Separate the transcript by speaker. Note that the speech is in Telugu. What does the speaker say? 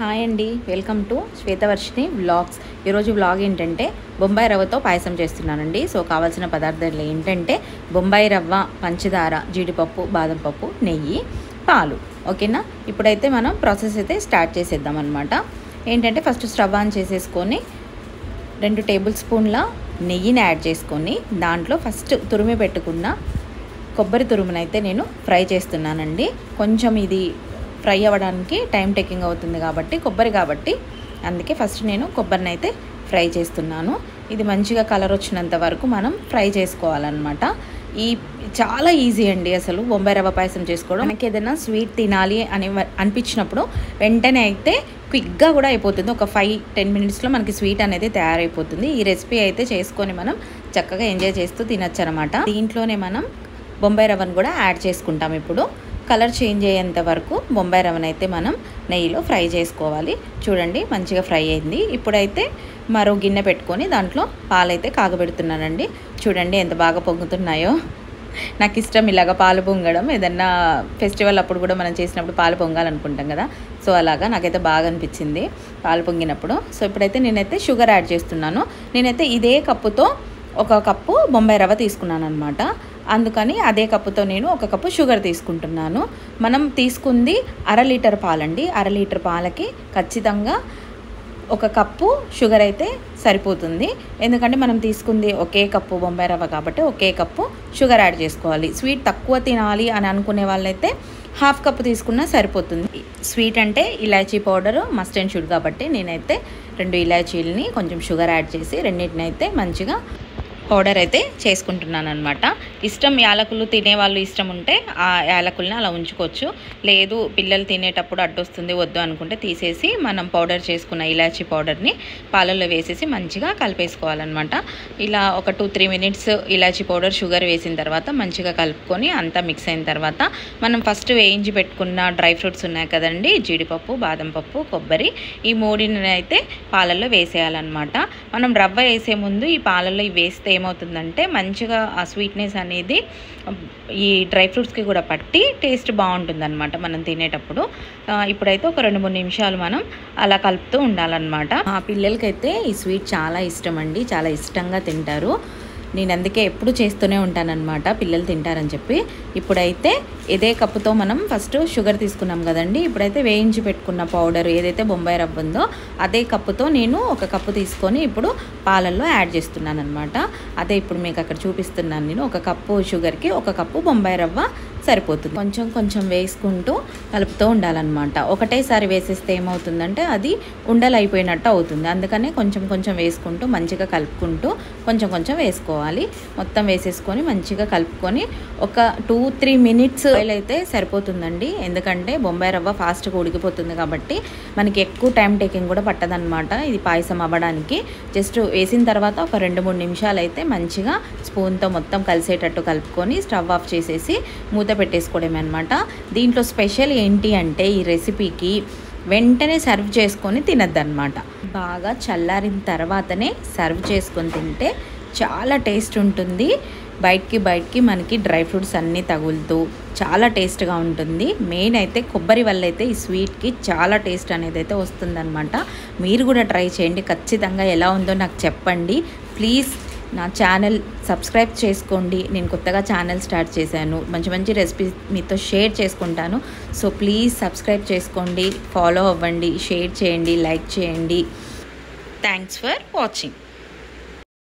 Speaker 1: హాయ్ అండి, వెల్కమ్ టు శ్వేతవర్షిని వ్లాగ్స్. ఈరోజు వ్లాగ్ ఏంటంటే బొంబాయి రవ్వతో పాయసం చేస్తున్నానండి. సో కావాల్సిన పదార్థాలు ఏంటంటే బొంబాయి రవ్వ, పంచదార, జీడిపప్పు, బాదం పప్పు, నెయ్యి, పాలు. ఓకేనా? ఇప్పుడైతే మనం ప్రాసెస్ అయితే స్టార్ట్ చేసేద్దాం అనమాట. ఏంటంటే ఫస్ట్ స్టవ్ ఆన్ చేసేసుకొని 2 టేబుల్ స్పూన్ల నెయ్యిని యాడ్ చేసుకొని దాంట్లో ఫస్ట్ తురిమి పెట్టుకున్న కొబ్బరి తురుమునైతే నేను ఫ్రై చేస్తున్నానండి. కొంచెం ఇది ఫ్రై అవ్వడానికి టైం టేకింగ్ అవుతుంది కాబట్టి అందుకే ఫస్ట్ నేను కొబ్బరిని అయితే ఫ్రై చేస్తున్నాను. ఇది మంచిగా కలర్ వచ్చినంత వరకు మనం ఫ్రై చేసుకోవాలన్నమాట. చాలా ఈజీ అండి అసలు బొంబాయి రవ్వ పాయసం చేసుకోవడం. మనకి ఏదైనా స్వీట్ తినాలి అని అనిపించినప్పుడు వెంటనే అయితే క్విక్గా కూడా అయిపోతుంది. ఒక 5-10 మినిట్స్లో మనకి స్వీట్ అనేది తయారైపోతుంది. ఈ రెసిపీ అయితే చేసుకొని మనం చక్కగా ఎంజాయ్ చేస్తూ తినచ్చు అనమాట. దీంట్లోనే మనం బొంబాయి రవ్వను కూడా యాడ్ చేసుకుంటాం. ఇప్పుడు కలర్ చేంజ్ అయ్యేంత వరకు బొంబాయి రవ్వను అయితే మనం నెయ్యిలో ఫ్రై చేసుకోవాలి. చూడండి, మంచిగా ఫ్రై అయింది. ఇప్పుడైతే మరో గిన్నె పెట్టుకొని దాంట్లో పాలైతే కాగబెడుతున్నానండి. చూడండి ఎంత బాగా పొంగుతున్నాయో. నాకు ఇష్టం ఇలాగ పాలు పొంగడం. ఏదన్నా ఫెస్టివల్ అప్పుడు కూడా మనం చేసినప్పుడు పాలు పొంగాలనుకుంటాం కదా. సో అలాగా నాకైతే బాగా అనిపించింది పాలు పొంగినప్పుడు. సో ఇప్పుడైతే నేనైతే షుగర్ యాడ్ చేస్తున్నాను. నేనైతే ఇదే కప్పుతో 1 కప్పు బొంబాయి రవ్వ తీసుకున్నాను అనమాట. అందుకని అదే కప్పుతో నేను 1 కప్పు షుగర్ తీసుకుంటున్నాను. మనం తీసుకుంది 1/2 లీటర్ పాలండి. 1/2 లీటర్ పాలకి ఖచ్చితంగా 1 కప్పు షుగర్ అయితే సరిపోతుంది. ఎందుకంటే మనం తీసుకుంది ఒకే కప్పు బొంబాయి రవ్వ కాబట్టి ఒకే కప్పు షుగర్ యాడ్ చేసుకోవాలి. స్వీట్ తక్కువ తినాలి అని అనుకునే వాళ్ళైతే 1/2 కప్పు తీసుకున్నా సరిపోతుంది. స్వీట్ అంటే ఇలాచీ పౌడర్ మస్ట్ అండ్ షుడ్ కాబట్టి నేనైతే 2 ఇలాచీలని కొంచెం షుగర్ యాడ్ చేసి రెండింటిని అయితే మంచిగా పౌడర్ అయితే చేసుకుంటున్నాను అనమాట. ఇష్టం యాలకులు తినేవాళ్ళు ఇష్టం ఉంటే ఆ యాలకుల్ని అలా ఉంచుకోవచ్చు. లేదు పిల్లలు తినేటప్పుడు అడ్డొస్తుంది వద్దు అనుకుంటే తీసేసి మనం పౌడర్ చేసుకున్న ఇలాచీ పౌడర్ని పాలల్లో వేసేసి మంచిగా కలిపేసుకోవాలన్నమాట. ఇలా ఒక 2-3 మినిట్స్ ఇలాచీ పౌడర్ షుగర్ వేసిన తర్వాత మంచిగా కలుపుకొని అంతా మిక్స్ అయిన తర్వాత మనం ఫస్ట్ వేయించి పెట్టుకున్న డ్రై ఫ్రూట్స్ ఉన్నాయి కదండి, జీడిపప్పు, బాదం పప్పు, కొబ్బరి, ఈ 3ని అయితే పాలల్లో వేసేయాలన్నమాట. మనం రవ్వ వేసే ముందు ఈ పాలల్లో వేస్తే ఏమవుతుందంటే మంచిగా ఆ స్వీట్నెస్ అనేది ఈ డ్రై ఫ్రూట్స్కి కూడా పట్టి టేస్ట్ బాగుంటుంది అనమాట మనం తినేటప్పుడు. ఇప్పుడైతే ఒక 2-3 నిమిషాలు మనం అలా కలుపుతూ ఉండాలన్నమాట. ఆ పిల్లలకైతే ఈ స్వీట్ చాలా ఇష్టం అండి, చాలా ఇష్టంగా తింటారు. నేను అందుకే ఎప్పుడు చేస్తూనే ఉంటానన్నమాట, పిల్లలు తింటారని చెప్పి. ఇప్పుడైతే ఇదే కప్పుతో మనం ఫస్ట్ షుగర్ తీసుకున్నాం కదండి. ఇప్పుడైతే వేయించి పెట్టుకున్న పౌడర్ ఏదైతే బొంబాయి రవ్వ ఉందో అదే కప్పుతో నేను 1 కప్పు తీసుకొని ఇప్పుడు పాలల్లో యాడ్ చేస్తున్నాను అనమాట. అదే ఇప్పుడు మీకు అక్కడ చూపిస్తున్నాను. నేను 1 కప్పు షుగర్కి 1 కప్పు బొంబాయి రవ్వ సరిపోతుంది. కొంచెం కొంచెం వేసుకుంటూ కలుపుతూ ఉండాలన్నమాట. ఒకటేసారి వేసేస్తే ఏమవుతుందంటే అది ఉండలు అయిపోయినట్టు అవుతుంది. అందుకనే కొంచెం కొంచెం వేసుకుంటూ మంచిగా కలుపుకుంటూ కొంచెం కొంచెం వేసుకోవాలి. మొత్తం వేసేసుకొని మంచిగా కలుపుకొని ఒక 2-3 మినిట్స్ ఆయిల్ అయితే సరిపోతుందండి. ఎందుకంటే బొంబాయి రవ్వ ఫాస్ట్గా ఉడికిపోతుంది కాబట్టి మనకి ఎక్కువ టైం టేకింగ్ కూడా పట్టదనమాట ఇది పాయసం అవ్వడానికి. జస్ట్ వేసిన తర్వాత ఒక 2-3 నిమిషాలు అయితే మంచిగా స్పూన్తో మొత్తం కలిసేటట్టు కలుపుకొని స్టవ్ ఆఫ్ చేసేసి మూత పెట్టేసుకోవడమే అనమాట. దీంట్లో స్పెషల్ ఏంటి అంటే ఈ రెసిపీకి వెంటనే సర్వ్ చేసుకొని తినద్దనమాట. బాగా చల్లారిన తర్వాతనే సర్వ్ చేసుకొని తింటే చాలా టేస్ట్ ఉంటుంది. బయటికి మనకి డ్రై ఫ్రూట్స్ అన్నీ తగులుతూ చాలా టేస్ట్గా ఉంటుంది. మెయిన్ అయితే కొబ్బరి వల్ల అయితే ఈ స్వీట్కి చాలా టేస్ట్ అనేది అయితే వస్తుందన్నమాట. మీరు కూడా ట్రై చేయండి ఖచ్చితంగా. ఎలా ఉందో నాకు చెప్పండి ప్లీజ్. నా ఛానల్ సబ్స్క్రైబ్ చేసుకోండి. నేను కొత్తగా ఛానల్ స్టార్ట్ చేశాను. మంచి మంచి రెసిపీస్ మీతో షేర్ చేసుకుంటాను. సో ప్లీజ్ సబ్స్క్రైబ్ చేసుకోండి, ఫాలో అవ్వండి, షేర్ చేయండి, లైక్ చేయండి. Thanks for watching.